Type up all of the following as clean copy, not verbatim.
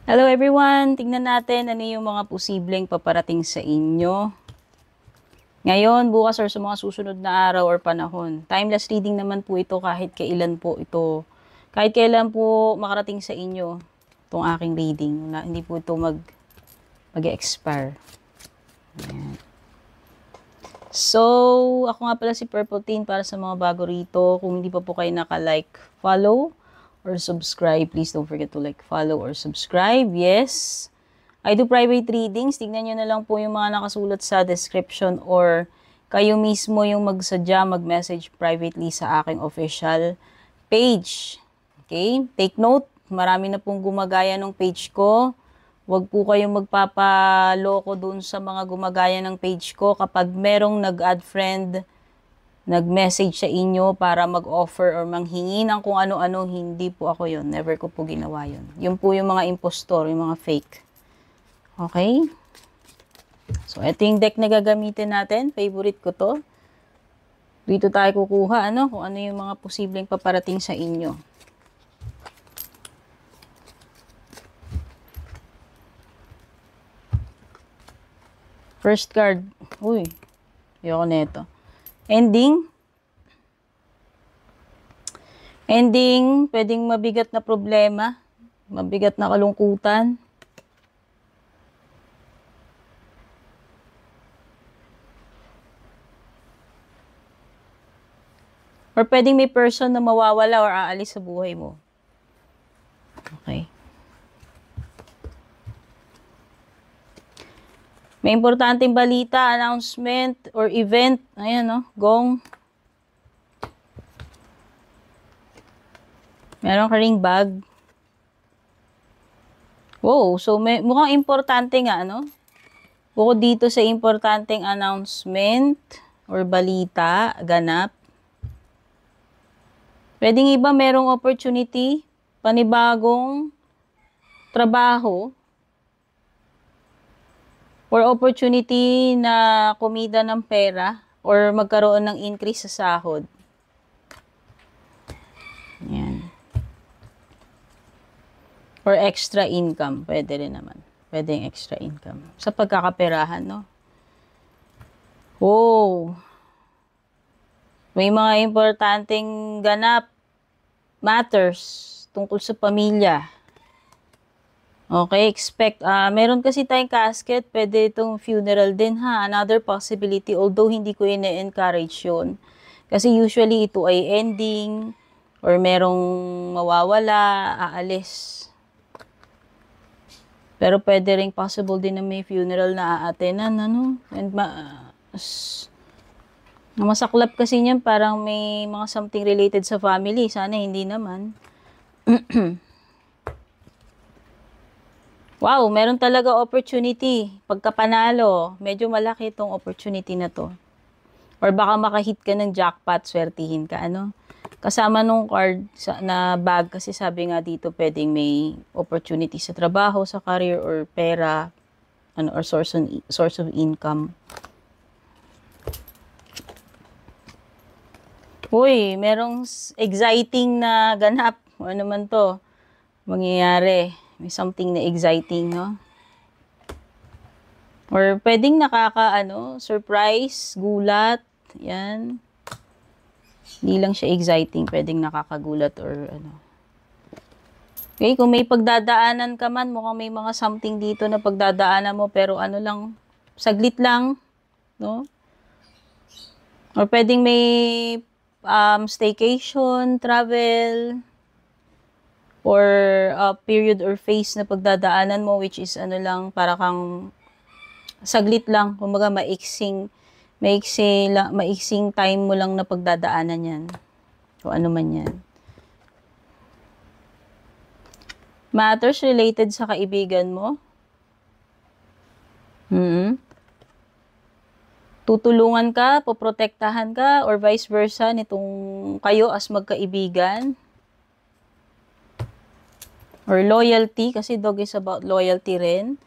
Hello everyone! Tingnan natin ano yung mga posibleng paparating sa inyo. Ngayon, bukas or sa mga susunod na araw or panahon. Timeless reading naman po ito kahit kailan po ito. Kahit kailan po makarating sa inyo itong aking reading. Hindi po ito mag-expire. So, ako nga pala si Purple Teen para sa mga bago rito. Kung hindi pa po kayo naka-like, follow, or subscribe, please don't forget to like, follow, or subscribe. Yes, I do private readings. Tignan nyo na lang po yung mga nakasulat sa description or kayo mismo yung magsadya, mag-message privately sa aking official page. Okay? Take note, marami na pong gumagaya ng page ko. Huwag po kayong magpapaloko dun sa mga gumagaya ng page ko. Kapag merong nag-add friend, nag-message sa inyo para mag-offer or manghingi ng kung ano-ano, hindi po ako yon. Never ko po ginawa yon. Yun po yung mga impostor, yung mga fake. Okay? So, ito yung deck na gagamitin natin. Favorite ko to. Dito tayo kukuha, kung ano yung mga posibleng paparating sa inyo. First card. Uy, ayoko neto. Ending. Ending, pwedeng mabigat na problema, mabigat na kalungkutan. Or pwedeng may person na mawawala or aalis sa buhay mo. Okay. May importanteng balita, announcement, or event. Ayan, gong. Meron ka ring bag. Wow, so mukhang importante nga, Bukod dito sa importanteng announcement or balita, ganap. Pwedeng iba merong opportunity, panibagong trabaho, or opportunity na kumita ng pera or magkaroon ng increase sa sahod. Yan. Or extra income. Pwede rin naman. Pwede yung extra income. Sa pagkakaperahan, Oh. May mga importanteng ganap, matters, tungkol sa pamilya. Okay, expect, meron kasi tayong casket, pwede itong funeral din another possibility, although hindi ko ine-encourage yun. Kasi usually ito ay ending, or merong mawawala, aalis. Pero pwede ring possible din na may funeral na aatenan, and masaklap kasi niyan, parang may mga something related sa family, sana hindi naman. Wow, meron talaga opportunity. Pagkapanalo, medyo malaki itong opportunity na to. Or baka makahit ka ng jackpot, swertihin ka, Kasama nung card na bag, kasi sabi nga dito, pwedeng may opportunity sa trabaho, sa career, or pera, or source of income. Uy, merong exciting na ganap. Ano naman to? Mangyayari. May something na exciting, Or pwedeng surprise, gulat, yan. Hindi lang siya exciting, pwedeng nakakagulat or Okay, kung may pagdadaanan ka man, mukhang may mga something dito na pagdadaanan mo, pero lang, saglit lang, Or pwedeng may staycation, travel, or period or phase na pagdadaanan mo, which is lang, para kang saglit lang, kumbaga maiksing time mo lang na pagdadaanan yan. O ano man yan. Matters related sa kaibigan mo. Tutulungan ka, poprotektahan ka, or vice versa nitong kayo as magkaibigan. Or loyalty, kasi dog is about loyalty rin.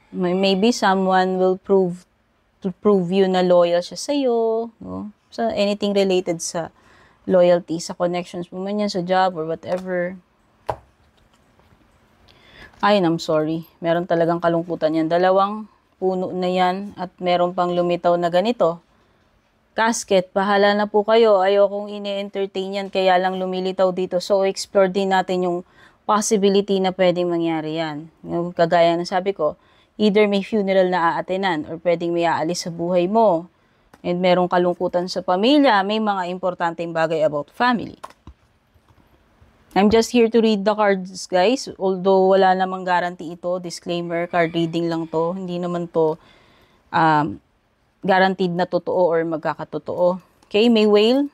Maybe someone will prove you na loyal siya sa'yo, So, anything related sa loyalty, sa connections mo man yan, sa job, or whatever. Ay, I'm sorry. Meron talagang kalungkutan yan. Dalawang puno na yan at meron pang lumitaw na ganito. Casket, bahala na po kayo. Ayokong ini-entertain yan, kaya lang lumilitaw dito. So, explore din natin yung possibility na pwedeng mangyari yan. Yung kagaya ng sabi ko, either may funeral na aatenan or pwedeng may aalis sa buhay mo. And merong kalungkutan sa pamilya, may mga importanteng bagay about family. I'm just here to read the cards, guys. Although wala namang guarantee ito, disclaimer, card reading lang to. Hindi naman to guaranteed na totoo or magkakatotoo. Okay, may whale.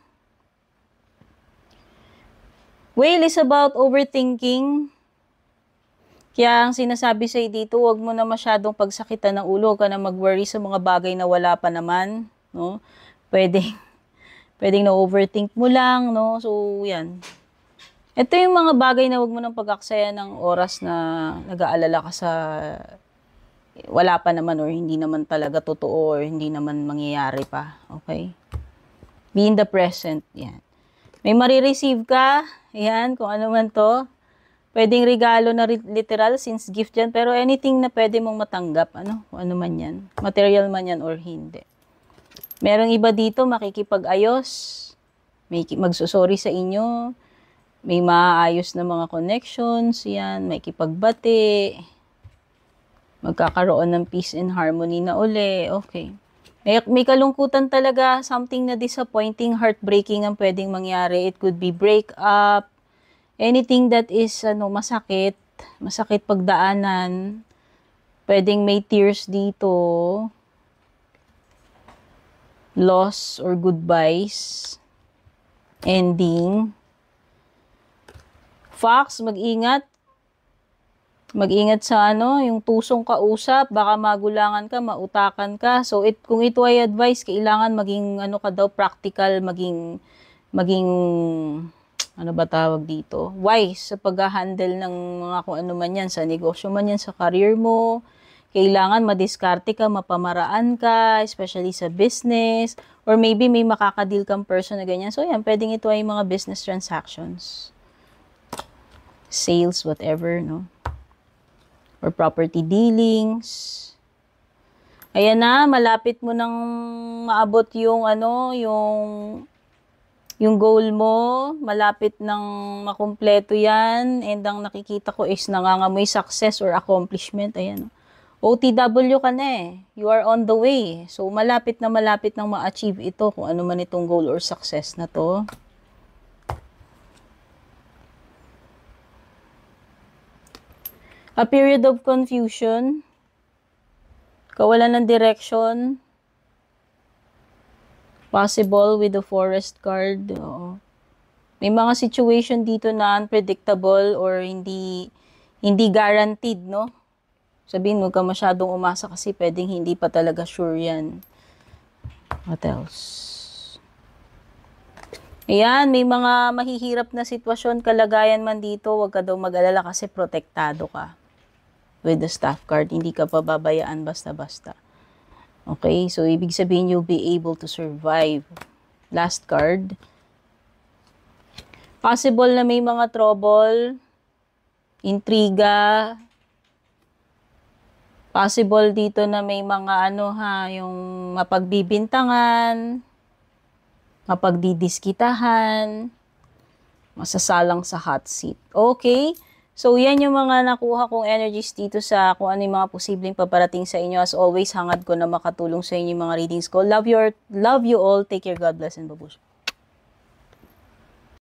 Whale is about overthinking. Kaya ang sinasabi sa'yo dito, huwag mo na masyadong pagsakitan ng ulo, huwag ka na mag-worry sa mga bagay na wala pa naman. No? Pwedeng na-overthink mo lang. No? So, yan. Ito yung mga bagay na huwag mo nang pag-aksaya ng oras na nag-aalala ka sa wala pa naman or hindi naman talaga totoo or hindi naman mangyayari pa. Okay? Be in the present. Yan. May marireceive ka. Yan, kung ano man to. Pwedeng regalo na literal since gift yan. Pero anything na pwede mong matanggap. Ano? Kung ano man yan. Material man yan or hindi. Merong iba dito makikipag-ayos. May magsusorry sa inyo. May maayos na mga connections. Yan. May kipagbati. Magkakaroon ng peace and harmony na uli. Okay. May kalungkutan talaga, something na disappointing, heartbreaking ang pwedeng mangyari. It could be breakup, anything that is masakit pagdaanan. Pwedeng may tears dito. Loss or goodbyes. Ending. Fox, mag-ingat. Mag-ingat sa yung tusong kausap, baka magulangan ka, mautakan ka. So kung ito ay advice, kailangan maging ka daw practical, maging ano ba tawag dito? Wise sa pag-handle ng mga kung ano man yan, sa negosyo man yan, sa career mo. Kailangan madiskarte ka, mapamaraan ka, especially sa business, or maybe may makakadeal kang person na ganyan. So yan, pwedeng ito ay mga business transactions. Sales, whatever, no? Or property dealings. Ayan na, malapit mo nang maabot yung yung goal mo, malapit nang makumpleto yan, and ang nakikita ko is nangangamoy success or accomplishment. Ayan. OTW ka na eh. You are on the way. So, malapit nang ma-achieve ito kung ano man itong goal or success na to. A period of confusion, kawalan ng direction, possible with the forest card. Oo. May mga situation dito na unpredictable or hindi guaranteed, no? Sabihin mo ka masyadong umasa kasi pwedeng hindi pa talaga sure yan. What else? Ayan, may mga mahihirap na sitwasyon, kalagayan man dito, huwag ka daw mag-alala kasi protektado ka. With the staff card, hindi ka pababayaan basta-basta. Okay, so ibig sabihin you'll be able to survive. Last card. Possible na may mga trouble, intriga. Possible dito na may mga yung mapagbibintangan, mapagdidiskitahan, masasalang sa hot seat. Okay? So, yan yung mga nakuha kong energies dito sa kung ano yung mga posibleng paparating sa inyo. As always, hangad ko na makatulong sa inyo yung mga readings ko. Love you all. Take care. God bless and babush.